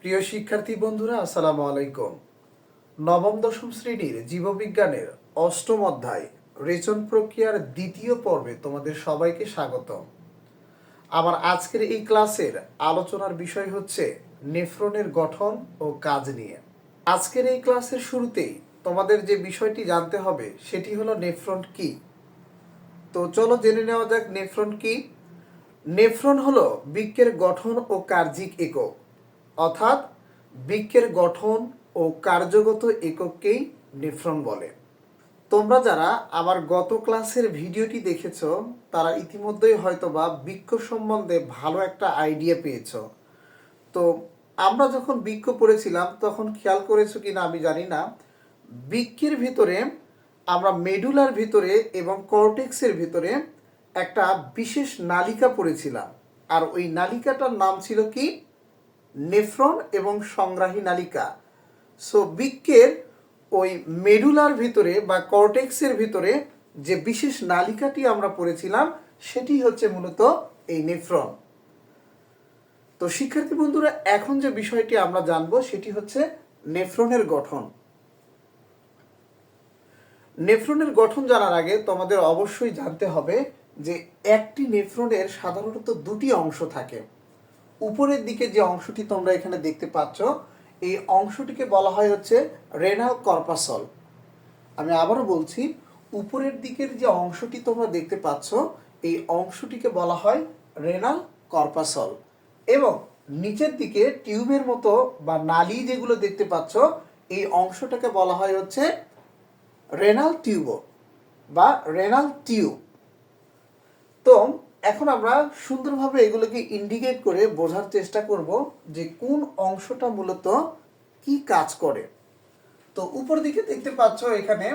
প্রিয় শিক্ষার্থী বন্ধুরা, আসসালামু আলাইকুম। নবম দশম শ্রেণীর জীববিজ্ঞানের অষ্টম অধ্যায় রেচন প্রক্রিয়ার দ্বিতীয় পর্বে তোমাদের সবাইকে স্বাগত। আমার আজকের এই ক্লাসের আলোচনার বিষয় হচ্ছে নেফ্রনের গঠন ও কাজ নিয়ে। আজকের এই ক্লাসের শুরুতেই তোমাদের যে বিষয়টি জানতে হবে সেটি হলো নেফ্রন কি। তো চলো জেনে নেওয়া যাক নেফ্রন কি। নেফ্রন হলো বৃক্কের গঠন ও কার্যিক একক, অর্থাৎ বৃক্কের গঠন ও কার্যগত একককেই নেফ্রন বলে। তোমরা যারা আমার গত ক্লাসের ভিডিওটি দেখেছ তারা ইতিমধ্যেই হয়তোবা বৃক্ক সম্বন্ধে ভালো একটা আইডিয়া পেয়েছ। তো আমরা যখন বৃক্ক পড়েছিলাম তখন খেয়াল করেছো কিনা আমি জানি না, বৃক্কের ভিতরে আমরা মেডুলার ভিতরে এবং কর্টেক্সের ভিতরে একটা বিশেষ নালিকা পড়েছিলাম, আর ওই নালিকাটার নাম ছিল কি? নেফ্রন এবং সংগ্রাহী নালিকা। সো বৃক্কের ওই মেডুলার ভিতরে বা কর্টেক্সের ভিতরে যে বিশেষ নালিকাটি আমরা পড়েছিলাম সেটি হচ্ছে মূলত এই নেফ্রন। তো শিক্ষার্থী বন্ধুরা, এখন যে বিষয়টি আমরা জানবো সেটি হচ্ছে নেফ্রনের গঠন। নেফ্রনের গঠন জানার আগে তোমাদের অবশ্যই জানতে হবে যে একটি নেফ্রনের সাধারণত দুটি অংশ থাকে। উপরের দিকে যে অংশটি তোমরা এখানে দেখতে পাচ্ছ এই অংশটিকে বলা হয় হচ্ছে রেনাল কর্পাসল। আমি আবারও বলছি, উপরের দিকের যে অংশটি তোমরা দেখতে পাচ্ছ এই অংশটিকে বলা হয় রেনাল কর্পাসল, এবং নিচের দিকে টিউবের মতো বা নালী যেগুলো দেখতে পাচ্ছ এই অংশটাকে বলা হয় হচ্ছে রেনাল টিউব বা রেনাল টিউব। তো এখন আমরা সুন্দরভাবে এগুলোকে ইন্ডিকেট করে বোঝার চেষ্টা করব যে কোন অংশটা মূলত কি কাজ করে। তো উপর দিকে দেখতে পাচ্ছ এখানে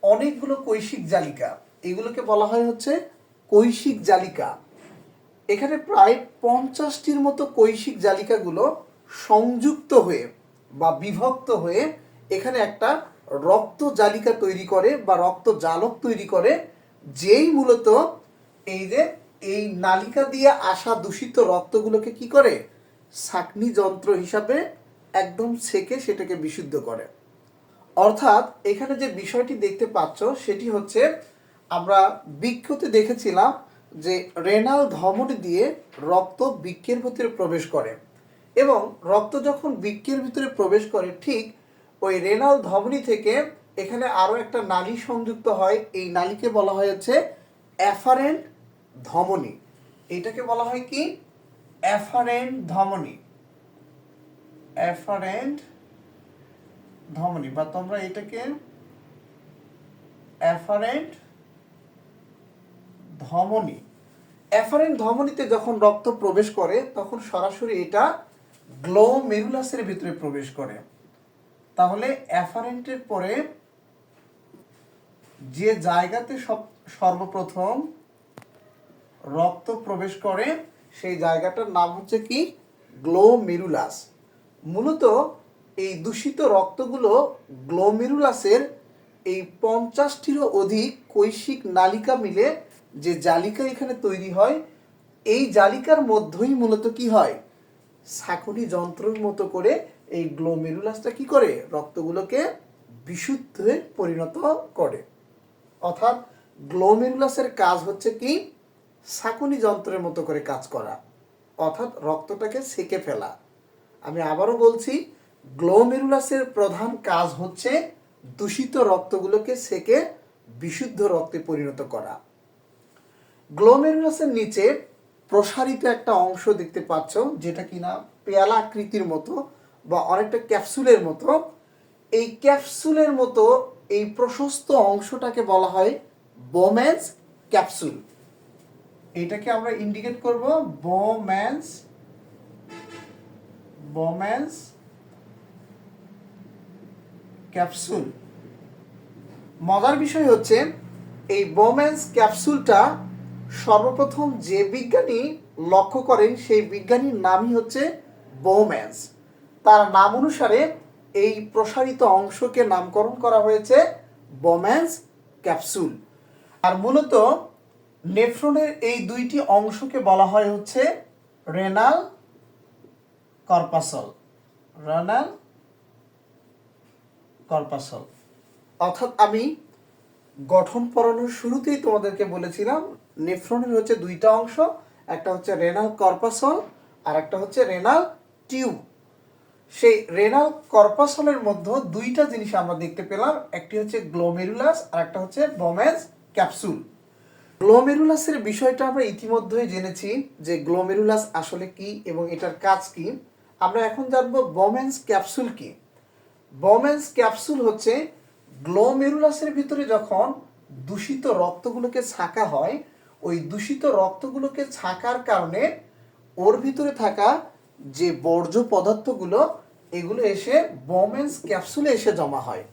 অনেকগুলো কৈশিক জালিকা, এগুলোকে বলা হয় হচ্ছে কৈশিক জালিকা। এখানে প্রায় 50টির মতো কৈশিক জালিকাগুলো সংযুক্ত হয়ে বা বিভক্ত হয়ে এখানে একটা রক্ত জালিকা তৈরি করে বা রক্ত জালক তৈরি করে, যেই মূলত এই নালিকা দিয়ে আসা দূষিত রক্তগুলোকে কি করে ছাঁকনি যন্ত্র হিসাবে একদম ছেঁকে সেটাকে বিশুদ্ধ করে। অর্থাৎ এখানে যে বিষয়টি দেখতে পাচ্ছ সেটি হচ্ছে, আমরা বৃক্কতে দেখেছিলাম যে রেনাল ধমনী দিয়ে রক্ত বৃক্কের ভিতরে প্রবেশ করে, এবং রক্ত যখন বৃক্কের ভিতরে প্রবেশ করে ঠিক ওই রেনাল ধমনী থেকে এখানে আরও একটা নালী সংযুক্ত হয়। এই নালীকে বলা হয় হচ্ছে অ্যাফারেন্ট ধমনী। এটাকে বলা হয় কি? অ্যাফারেন্ট ধমনী। অ্যাফারেন্ট ধমনী, বা তোমরা এটাকে অ্যাফারেন্ট ধমনী। অ্যাফারেন্ট ধমনীতে যখন রক্ত প্রবেশ করে তখন সরাসরি এটা গ্লোমেরুলাসের ভিতরে প্রবেশ করে। তাহলে অ্যাফারেন্টের পরে যে জায়গাতে সর্বপ্রথম রক্ত প্রবেশ করে সেই জায়গাটার নাম হচ্ছে কি? গ্লোমেরুলাস। মূলত এই দূষিত রক্তগুলো গ্লোমেরুলাসের এই 50টিরও অধিক কৈশিক নালিকা মিলে যে জালিকা এখানে তৈরি হয়, এই জালিকার মধ্যেই মূলত কি হয়, ছাঁকনি যন্ত্রের মতো করে এই গ্লোমেরুলাসটা কি করে রক্তগুলোকে বিশুদ্ধে পরিণত করে। অর্থাৎ গ্লোমেরুলাসের কাজ হচ্ছে কি? ছাঁকনি যন্ত্রের মতো করে কাজ করা, অর্থাৎ রক্তটাকে ছেঁকে ফেলা। আমি আবারও বলছি, গ্লোমেরুলাসের প্রধান কাজ হচ্ছে দূষিত রক্তগুলোকে ছেঁকে বিশুদ্ধ রক্তে পরিণত করা। গ্লোমেরুলাসের নিচে প্রসারিত একটা অংশ দেখতে পাচ্ছ যেটা কিনা পেয়ালা আকৃতির মতো বা অনেকটা ক্যাপসুলের মতো। এই ক্যাপসুলের মতো এই প্রশস্ত অংশটাকে বলা হয় বোম্যান্স ক্যাপসুল। এটাকে আমরা ইন্ডিকেট করব বোম্যান্স ক্যাপসুল। মজার বিষয় হচ্ছে এই বোম্যান্স ক্যাপসুলটা সর্বপ্রথম যে বিজ্ঞানী লক্ষ্য করেন সেই বিজ্ঞানীর নামই হচ্ছে বোম্যান্স। তার নাম অনুসারে এই প্রসারিত অংশকে নামকরণ করা হয়েছে বোম্যান্স ক্যাপসুল। আর মূলত নেফ্রনের এই দুইটি অংশকে বলা হয় হচ্ছে রেনাল কর্পাসল। Renal corpuscle. অর্থাৎ আমি গঠন পড়ানোর শুরুতেই তোমাদেরকে বলেছিলাম নেফ্রনের হচ্ছে দুইটা অংশ, একটা হচ্ছে রেনাল কর্পাসল আর একটা হচ্ছে রেনাল টিউব। সেই রেনাল কর্পাসলের মধ্যে দুইটা জিনিস আমরা দেখতে পেলাম, একটি হচ্ছে গ্লোমেরুলাস আর একটা হচ্ছে বোমেন্স ক্যাপসুল। গ্লোমেরুলাসের বিষয়টা আমরা ইতিমধ্যেই জেনেছি যে গ্লোমেরুলাস আসলে কি এবং এটার কাজ কি। আমরা এখন জানবো বোমেন্স ক্যাপসুল কি। বোমেন্স ক্যাপসুল হচ্ছে গ্লোমেরুলাসের ভিতরে যখন দূষিত রক্তগুলোকে ছাঁকা হয়, ওই দূষিত রক্তগুলোকে ছাঁকার কারণে ওর ভিতরে থাকা যে বর্জ্য পদার্থগুলো এগুলো এসে বোমেন্স ক্যাপসুলে এসে জমা হয়।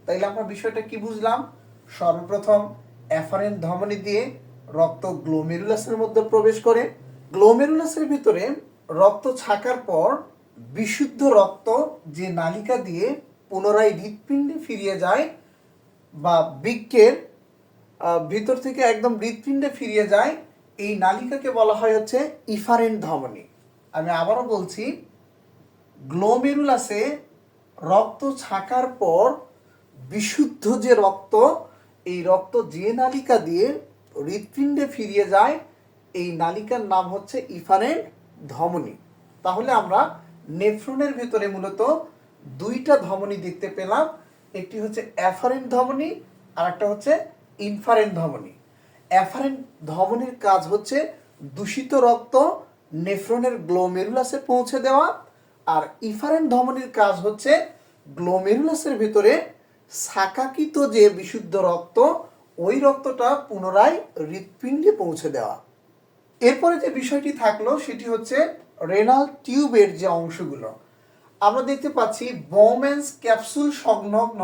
তাইলে আমরা বিষয়টা কি বুঝলাম? সর্বপ্রথম অ্যাফারেন্ট ধমনী দিয়ে রক্ত গ্লোমেরুলাসের মধ্যে প্রবেশ করে, গ্লোমেরুলাসের ভিতরে রক্ত ছাকার পর বিশুদ্ধ রক্ত যে নালিকা দিয়ে পুনরায় হৃৎপিণ্ডে ফিরিয়ে যায় বা বৃক্কের ভিতর থেকে একদম হৃৎপিণ্ডে ফিরিয়ে যায়, এই নালিকাকে বলা হয় হচ্ছে ইফারেন্ট ধমনী। আমি আবারও বলছি, গ্লোমেরুলাসে রক্ত ছাকার পর বিশুদ্ধ যে রক্ত, এই রক্ত যে নালিকা দিয়ে হৃৎপিণ্ডে ফিরিয়ে যায়, এই নালিকার নাম হচ্ছে ইফারেন্ট ধমনী। তাহলে আমরা নেফ্রনের ভিতরে মূলত দুইটা ধমনী দেখতে পেলাম, একটি হচ্ছে অ্যাফারেন্ট ধমনী আর একটা হচ্ছে ইনফারেন্ট ধমনী। অ্যাফারেন্ট ধমনীর কাজ হচ্ছে দূষিত রক্ত নেফ্রনের গ্লোমেরুলাসে পৌঁছে দেওয়া, আর ইফারেন্ট ধমনীর কাজ হচ্ছে গ্লোমেরুলাসের ভিতরে ছাকাকৃত যে বিশুদ্ধ রক্ত, ওই রক্তটা পুনরায় হৃৎপিণ্ডে পৌঁছে দেওয়া। এরপরে যে বিষয়টি থাকলো সেটি হচ্ছে রেনাল টিউবের যে অংশগুলো। আমরা দেখতে পাচ্ছি বোমেন্স ক্যাপসুল সংলগ্ন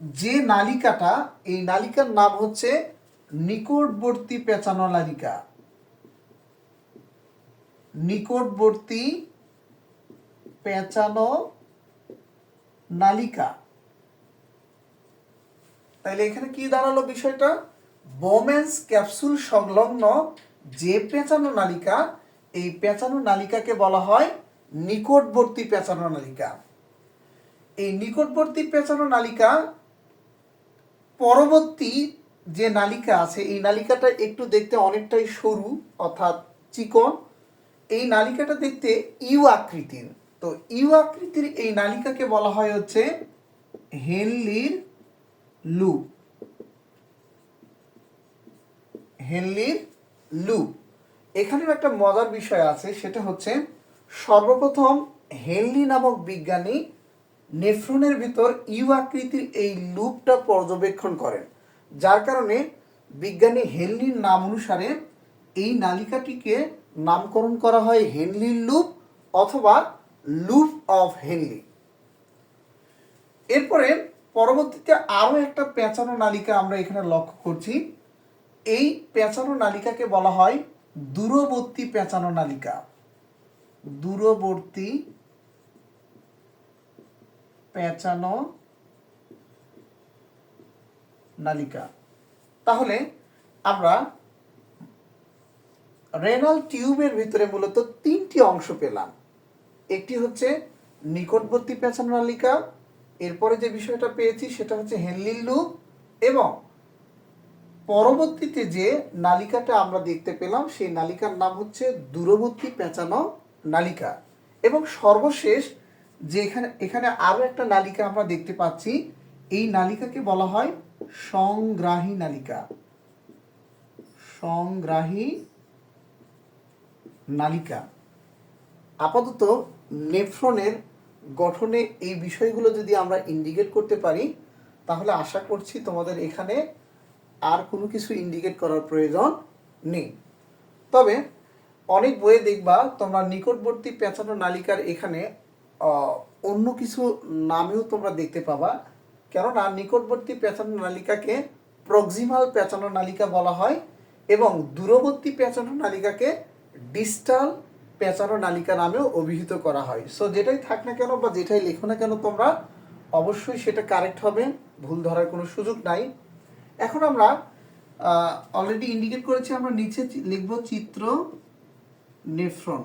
যে নালিকাটা, এই নালিকার নাম হচ্ছে নিকটবর্তী পেঁচানো নালিকা। নিকটবর্তী পেঁচানো নালিকা। তাহলে এখানে কি দাঁড়ালো বিষয়টা? বোমেন্স ক্যাপসুল সংলগ্ন যে পেঁচানো নালিকা, এই পেঁচানো নালিকাকে বলা হয় নিকটবর্তী পেঁচানো নালিকা। এই নিকটবর্তী পেঁচানো নালিকা পরবর্তী যে নালিকা আছে, এই নালিকাটা একটু দেখতে অনেকটাই সরু অর্থাৎ চিকন। এই নালিকাটা দেখতে ইউ আকৃতির। তো ইউ আকৃতির এই নালিকাকে বলা হয় হচ্ছে হেনলির লুপ। হেনলির লুপ। এখানেও একটা মজার বিষয় আছে, সেটা হচ্ছে সর্বপ্রথম হেনলি নামক বিজ্ঞানী নেফ্রনের ভিতর ইউ আকৃতির এই লুপটা পর্যবেক্ষণ করেন, যার কারণে বিজ্ঞানী হেনলির নাম অনুসারে এই নালিকাটিকে নামকরণ করা হয় হেনলির লুপ অথবা লুপ অফ হেনলি। এরপরে পরবর্তীতে আরও একটা পেঁচানো নালিকা আমরা এখানে লক্ষ্য করছি। এই পেঁচানো নালিকাকে বলা হয় দূরবর্তী পেঁচানো নালিকা। দূরবর্তী পেঁচানো নালিকা। তাহলে আমরা রেনাল টিউবের ভিতরে মূলত তিনটি অংশ পেলাম। একটি হচ্ছে নিকটবর্তী পেঁচানো নালিকা, এরপরে যে বিষয়টা পেয়েছি সেটা হচ্ছে হেনলির লুপ, এবং পরবর্তীতে যে নালিকাটা আমরা দেখতে পেলাম সেই নালিকার নাম হচ্ছে দূরবর্তী পেঁচানো নালিকা। এবং সর্বশেষ যে এখানে আরো একটা নালিকা আমরা দেখতে পাচ্ছি, এই নালিকাকে বলা হয় সংগ্রাহী নালিকা। সংগ্রাহী নালিকা। আপাতত নেফ্রনের গঠনে এই বিষয়গুলো যদি আমরা ইন্ডিকেট করতে পারি, তাহলে আশা করছি তোমাদের এখানে আর কোনো কিছু ইন্ডিকেট করার প্রয়োজন নেই। তবে অনেক বইয়ে দেখবা তোমরা নিকটবর্তী পেঁচানো নালিকার এখানে অন্য কিছু নামেও তোমরা দেখতে পাবা, কেননা নিকটবর্তী পেঁচানো নালিকাকে প্রক্সিমাল পেঁচানো নালিকা বলা হয় এবং দূরবর্তী পেঁচানো নালিকাকে ডিস্টাল পেঁচানো নালিকা নামেও অভিহিত করা হয়। সো যেটাই থাক না কেন বা যেটাই লেখো না কেন তোমরা, অবশ্যই সেটা কারেক্ট হবে, ভুল ধরার কোনো সুযোগ নাই। এখন আমরা অলরেডি ইন্ডিকেট করেছি, আমরা নিচে লিখব চিত্র নেফ্রন।